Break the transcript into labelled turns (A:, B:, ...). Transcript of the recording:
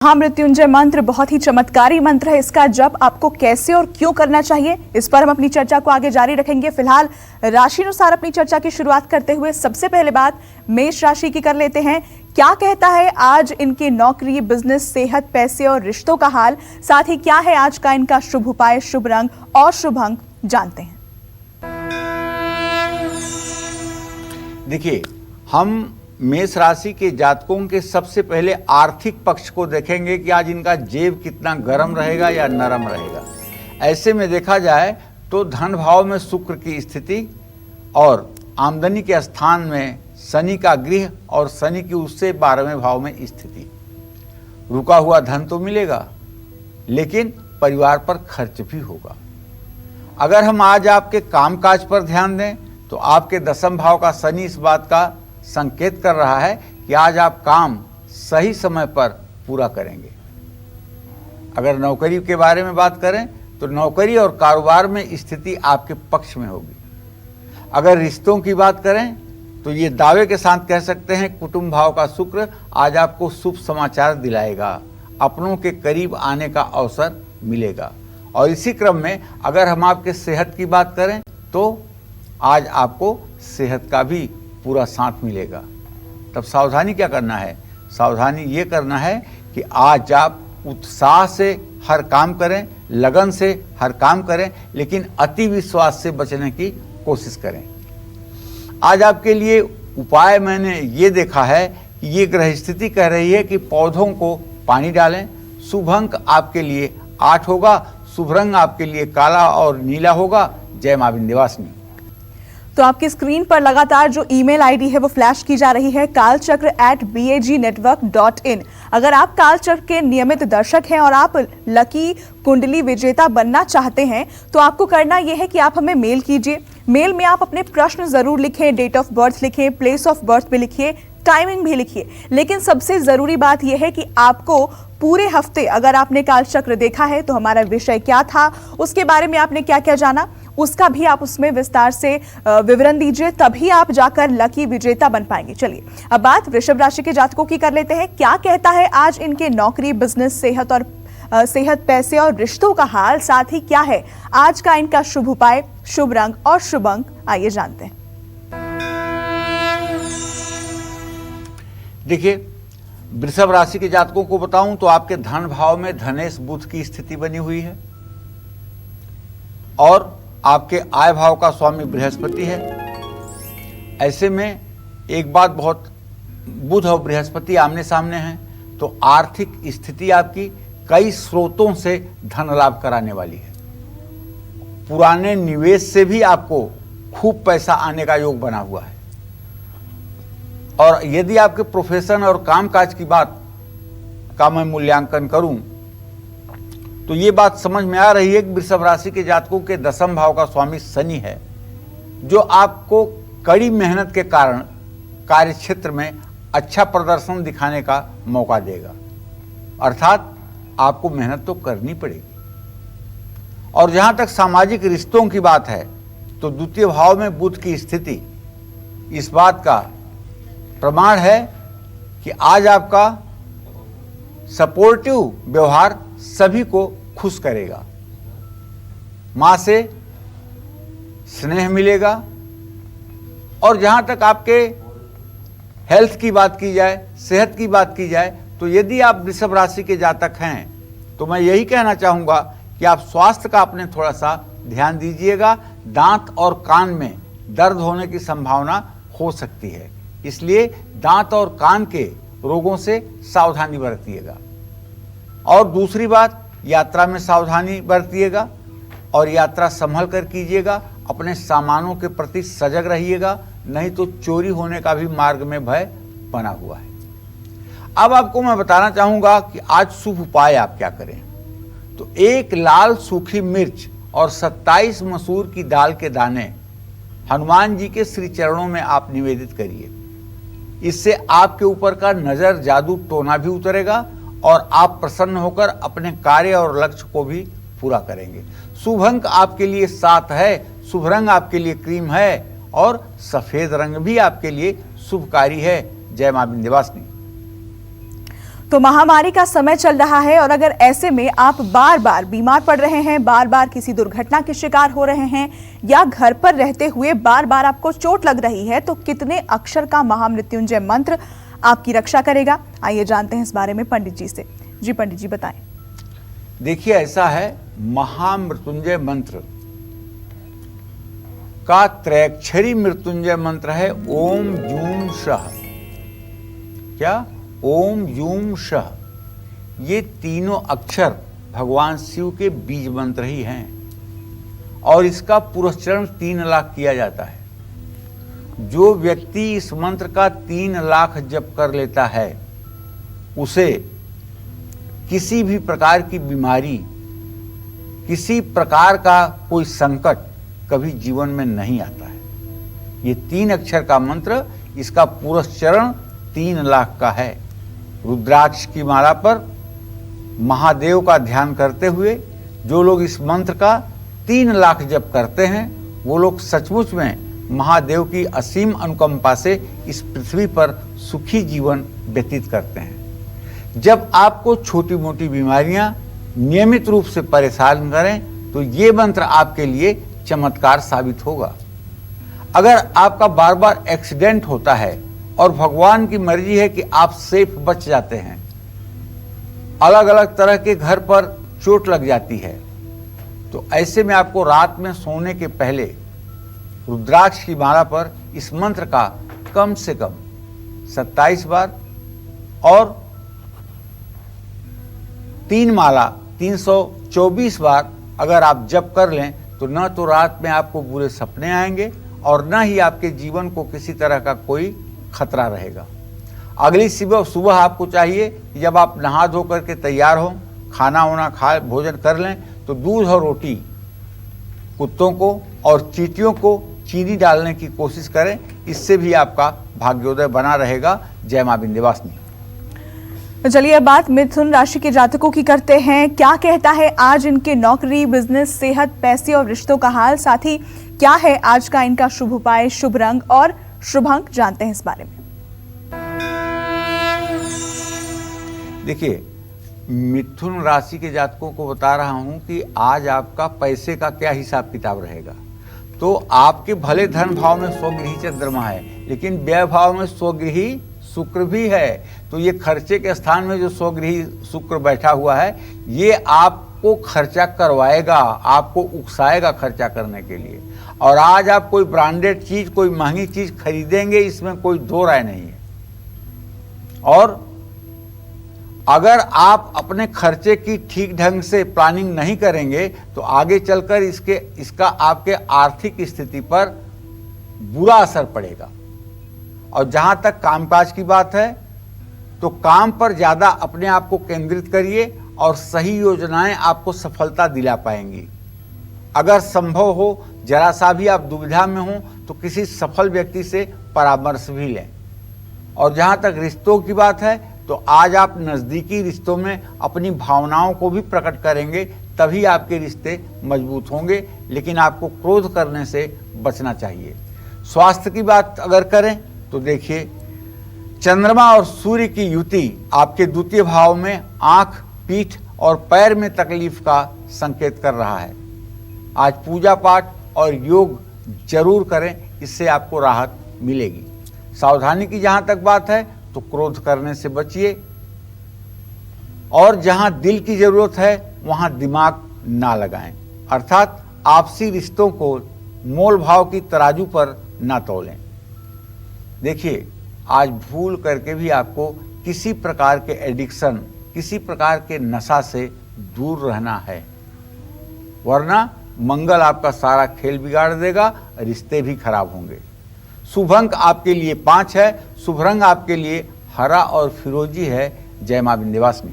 A: महामृत्युंजय मंत्र बहुत ही चमत्कारी मंत्र है। इसका जप आपको कैसे और क्यों करना चाहिए, इस पर हम अपनी चर्चा को आगे जारी रखेंगे। फिलहाल राशि अनुसार अपनी चर्चा की शुरुआत करते हुए सबसे पहले बात मेष राशि की कर लेते हैं। क्या कहता है आज इनके नौकरी, बिजनेस, सेहत, पैसे और रिश्तों का हाल, साथ ही क्या है आज का इनका शुभ उपाय, शुभ रंग और शुभ अंक, जानते हैं।
B: देखिए, हम मेष राशि के जातकों के सबसे पहले आर्थिक पक्ष को देखेंगे कि आज इनका जेब कितना गर्म रहेगा या नरम रहेगा। ऐसे में देखा जाए तो धन भाव में शुक्र की स्थिति और आमदनी के स्थान में शनि का गृह और शनि की उससे 12वें भाव में स्थिति, रुका हुआ धन तो मिलेगा लेकिन परिवार पर खर्च भी होगा। अगर हम आज आपके कामकाज पर ध्यान दें तो आपके 10वें भाव का शनि इस बात का संकेत कर रहा है कि आज आप काम सही समय पर पूरा करेंगे। अगर नौकरी के बारे में बात करें तो नौकरी और कारोबार में स्थिति आपके पक्ष में होगी। अगर रिश्तों की बात करें तो ये दावे के साथ कह सकते हैं कुटुंब भाव का शुक्र आज आपको शुभ समाचार दिलाएगा, अपनों के करीब आने का अवसर मिलेगा। और इसी क्रम में अगर हम आपके सेहत की बात करें तो आज आपको सेहत का भी पूरा साथ मिलेगा। तब सावधानी क्या करना है? सावधानी ये करना है कि आज आप उत्साह से हर काम करें, लगन से हर काम करें, लेकिन अति विश्वास से बचने की कोशिश करें। आज आपके लिए उपाय मैंने ये देखा है कि ये ग्रह स्थिति कह रही है कि पौधों को पानी डालें। शुभ अंक आपके लिए 8 होगा, शुभ रंग आपके लिए काला और नीला होगा। जय मां विंध्यवासिनी।
A: तो आपकी स्क्रीन पर लगातार जो ईमेल आईडी है वो फ्लैश की जा रही है, kalchakra@bagnetwork.in। अगर आप कालचक्र के नियमित दर्शक हैं और आप लकी कुंडली विजेता बनना चाहते हैं तो आपको करना यह है कि आप हमें मेल कीजिए। मेल में आप अपने प्रश्न जरूर लिखें, डेट ऑफ बर्थ लिखें, प्लेस ऑफ बर्थ भी लिखिए, टाइमिंग भी लिखिए। लेकिन सबसे जरूरी बात यह है कि आपको पूरे हफ्ते अगर आपने कालचक्र देखा है तो हमारा विषय क्या था, उसके बारे में आपने क्या क्या जाना, उसका भी आप उसमें विस्तार से विवरण दीजिए, तभी आप जाकर लकी विजेता बन पाएंगे। चलिए अब बात वृषभ राशि के जातकों की कर लेते हैं। क्या कहता है आज इनके नौकरी, बिजनेस, सेहत, पैसे और रिश्तों का हाल, साथ ही क्या है आज का इनका शुभ उपाय, शुभ रंग और शुभ अंक, आइए जानते हैं।
B: देखिए, वृषभ राशि के जातकों को बताऊं तो आपके धन भाव में धनेश बुध की स्थिति बनी हुई है और आपके आय भाव का स्वामी बृहस्पति है। ऐसे में एक बात, बहुत बुध और बृहस्पति आमने सामने हैं तो आर्थिक स्थिति आपकी कई स्रोतों से धन लाभ कराने वाली है। पुराने निवेश से भी आपको खूब पैसा आने का योग बना हुआ है। और यदि आपके प्रोफेशन और कामकाज की बात का मैं मूल्यांकन करूं तो ये बात समझ में आ रही है कि वृषभ राशि के जातकों के 10वें भाव का स्वामी शनि है, जो आपको कड़ी मेहनत के कारण कार्य क्षेत्र में अच्छा प्रदर्शन दिखाने का मौका देगा। अर्थात आपको मेहनत तो करनी पड़ेगी। और जहां तक सामाजिक रिश्तों की बात है तो द्वितीय भाव में बुध की स्थिति इस बात का प्रमाण है कि आज आपका सपोर्टिव व्यवहार सभी को खुश करेगा। मां से स्नेह मिलेगा। और जहां तक आपके हेल्थ की बात की जाए, सेहत की बात की जाए, तो यदि आप वृषभ राशि के जातक हैं तो मैं यही कहना चाहूंगा कि आप स्वास्थ्य का अपने थोड़ा सा ध्यान दीजिएगा। दांत और कान में दर्द होने की संभावना हो सकती है, इसलिए दांत और कान के रोगों से सावधानी बरतिएगा। और दूसरी बात, यात्रा में सावधानी बरतिएगा और यात्रा संभल कर कीजिएगा। अपने सामानों के प्रति सजग रहिएगा, नहीं तो चोरी होने का भी मार्ग में भय बना हुआ है। अब आपको मैं बताना चाहूंगा कि आज शुभ उपाय आप क्या करें। तो 1 लाल सूखी मिर्च और 27 मसूर की दाल के दाने हनुमान जी के श्री चरणों में आप निवेदित करिए। इससे आपके ऊपर का नजर, जादू, टोना भी उतरेगा और आप प्रसन्न होकर अपने कार्य और लक्ष्य को भी पूरा करेंगे। शुभ अंक आपके लिए 7 है, शुभ रंग आपके लिए क्रीम है और सफेद रंग भी आपके लिए शुभकारी है। जय मां विंध्यवासिनी।
A: तो महामारी का समय चल रहा है और अगर ऐसे में आप बार बार बीमार पड़ रहे हैं, बार बार किसी दुर्घटना के शिकार हो रहे हैं या घर पर रहते हुए बार बार आपको चोट लग रही है, तो कितने अक्षर का महामृत्युंजय मंत्र आपकी रक्षा करेगा? आइए जानते हैं इस बारे में पंडित जी से। जी पंडित जी बताएं।
B: देखिए, ऐसा है, महामृत्युंजय मंत्र का त्रैक्षरी मृत्युंजय मंत्र है ओम यूं शः। क्या? ओम यूं शः। ये तीनों अक्षर भगवान शिव के बीज मंत्र ही हैं और इसका पुरस्चरण 3 लाख किया जाता है। जो व्यक्ति इस मंत्र का 3 लाख जप कर लेता है उसे किसी भी प्रकार की बीमारी, किसी प्रकार का कोई संकट कभी जीवन में नहीं आता है। ये 3 अक्षर का मंत्र, इसका पुरस्चरण 3 लाख का है। रुद्राक्ष की माला पर महादेव का ध्यान करते हुए जो लोग इस मंत्र का 3 लाख जप करते हैं वो लोग सचमुच में महादेव की असीम अनुकंपा से इस पृथ्वी पर सुखी जीवन व्यतीत करते हैं। जब आपको छोटी मोटी बीमारियां नियमित रूप से परेशान करें तो ये मंत्र आपके लिए चमत्कार साबित होगा। अगर आपका बार बार एक्सीडेंट होता है और भगवान की मर्जी है कि आप सेफ बच जाते हैं, अलग अलग तरह के घर पर चोट लग जाती है, तो ऐसे में आपको रात में सोने के पहले रुद्राक्ष की माला पर इस मंत्र का कम से कम 27 बार और 3 माला 324 बार अगर आप जप कर लें तो न तो रात में आपको बुरे सपने आएंगे और न ही आपके जीवन को किसी तरह का कोई खतरा रहेगा। अगली सुबह आपको चाहिए कि जब आप नहा धो करके तैयार हो, खाना वाना खा भोजन कर लें, तो दूध और रोटी कुत्तों को और चींटियों को चीनी डालने की कोशिश करें। इससे भी आपका भाग्योदय बना रहेगा। जय मां विंध्यवासिनी।
A: तो चलिए अब बात मिथुन राशि के जातकों की करते हैं। क्या कहता है आज इनके नौकरी, बिजनेस, सेहत, पैसे और रिश्तों का हाल? साथ ही क्या है आज का इनका शुभ उपाय, शुभ रंग और शुभ अंक? जानते हैं इस बारे में।
B: देखिए, मिथुन राशि के जातकों को बता रहा हूं कि आज आपका पैसे का क्या हिसाब किताब रहेगा। तो आपके भले धन भाव में स्वगृही चंद्रमा है, लेकिन व्यय भाव में स्वगृही शुक्र भी है। तो ये खर्चे के स्थान में जो स्वगृही शुक्र बैठा हुआ है, ये आपको खर्चा करवाएगा, आपको उकसाएगा खर्चा करने के लिए। और आज आप कोई ब्रांडेड चीज, कोई महंगी चीज खरीदेंगे, इसमें कोई दो राय नहीं है। और अगर आप अपने खर्चे की ठीक ढंग से प्लानिंग नहीं करेंगे तो आगे चलकर इसका आपके आर्थिक स्थिति पर बुरा असर पड़ेगा। और जहां तक कामकाज की बात है तो काम पर ज्यादा अपने आप को केंद्रित करिए और सही योजनाएं आपको सफलता दिला पाएंगी। अगर संभव हो, जरा सा भी आप दुविधा में हो तो किसी सफल व्यक्ति से परामर्श भी लें। और जहां तक रिश्तों की बात है तो आज आप नजदीकी रिश्तों में अपनी भावनाओं को भी प्रकट करेंगे, तभी आपके रिश्ते मजबूत होंगे। लेकिन आपको क्रोध करने से बचना चाहिए। स्वास्थ्य की बात अगर करें तो देखिए, चंद्रमा और सूर्य की युति आपके द्वितीय भाव में आंख, पीठ और पैर में तकलीफ का संकेत कर रहा है। आज पूजा पाठ और योग जरूर करें, इससे आपको राहत मिलेगी। सावधानी की जहां तक बात है तो क्रोध करने से बचिए और जहां दिल की जरूरत है वहां दिमाग ना लगाएं, अर्थात आपसी रिश्तों को मोल भाव की तराजू पर ना तौलें। देखिए, आज भूल करके भी आपको किसी प्रकार के एडिक्शन, किसी प्रकार के नशा से दूर रहना है, वरना मंगल आपका सारा खेल बिगाड़ देगा, रिश्ते भी खराब होंगे। शुभ अंक आपके लिए 5 है। शुभ रंग आपके लिए हरा और फिरोजी है। जय मां विंध्यवासिनी।